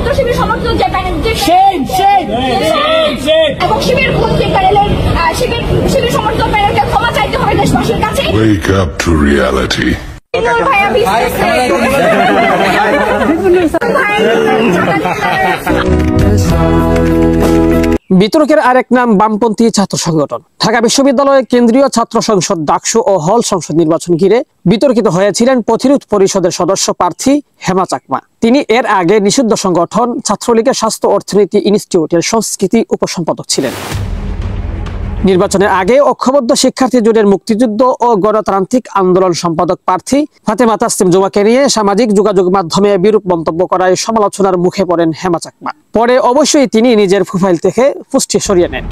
ছাত্র শিবির সমর্থক যে প্যানেল এবং শিবির প্যানেলের শিবির সমর্থক প্যানেলকে ক্ষমা চাইতে হবে দেশবাসীর কাছে। Wake up to reality. বিতর্কের আরেক নাম বামপন্থী ছাত্র সংগঠন। ঢাকা বিশ্ববিদ্যালয়ের কেন্দ্রীয় ছাত্র সংসদ ডাকসু ও হল সংসদ নির্বাচন ঘিরে বিতর্কিত হয়েছিলেন প্রতিরোধ পরিষদের সদস্য প্রার্থী হেমা চাকমা। তিনি এর আগে নিষিদ্ধ সংগঠন ছাত্রলীগের স্বাস্থ্য অর্থনীতি ইনস্টিটিউটের সংস্কৃতি উপসম্পাদক ছিলেন। নির্বাচনের আগে ঐক্যবদ্ধ শিক্ষার্থী জোটের মুক্তিযুদ্ধ ও গণতান্ত্রিক আন্দোলন সম্পাদক প্রার্থী ফাতেমা তাসলিম জুমাকে নিয়ে সামাজিক যোগাযোগ মাধ্যমে বিরূপ মন্তব্য করায় সমালোচনার মুখে পড়েন হেমা চাকমা। পরে অবশ্যই তিনি নিজের প্রোফাইল থেকে পোস্টটি সরিয়ে নেন।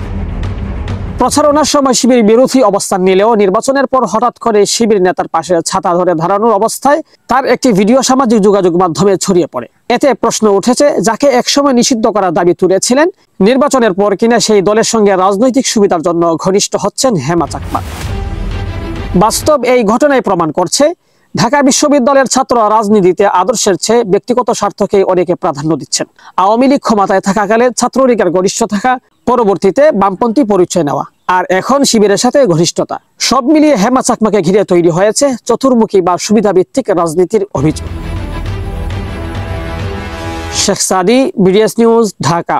প্রচারণার সময় শিবির বিরোধী অবস্থান নিলেও নির্বাচনের পর হঠাৎ করে শিবির নেতার পাশে ছাতা ধরে দাঁড়ানোর অবস্থায় তার একটি ভিডিও সামাজিক যোগাযোগ মাধ্যমে ছড়িয়ে পড়ে। এতে প্রশ্ন উঠেছে, যাকে একসময় নিষিদ্ধ করার দাবি তুলেছিলেন, নির্বাচনের পর কিনা সেই দলের সঙ্গে রাজনৈতিক সুবিধার জন্য ঘনিষ্ঠ হচ্ছেন হেমা চাকমা। বাস্তব এই ঘটনায় প্রমাণ করছে, ঢাকা বিশ্ববিদ্যালয়ের ছাত্ররা রাজনীতিতে আদর্শের চেয়ে ব্যক্তিগত স্বার্থকে অনেকে প্রাধান্য দিচ্ছেন। আওয়ামী লীগ ক্ষমতায় থাকাকালে ছাত্রলীগের ঘনিষ্ঠ থাকা, পরবর্তীতে বামপন্থী পরিচয় নেওয়া, আর এখন শিবিরের সাথে ঘনিষ্ঠতা, সব মিলিয়ে হেমা চাকমাকে ঘিরে তৈরি হয়েছে চতুর্মুখী বা সুবিধাভিত্তিক রাজনীতির অভিযোগ। শেখ সাদি, বিডিএস নিউজ, ঢাকা।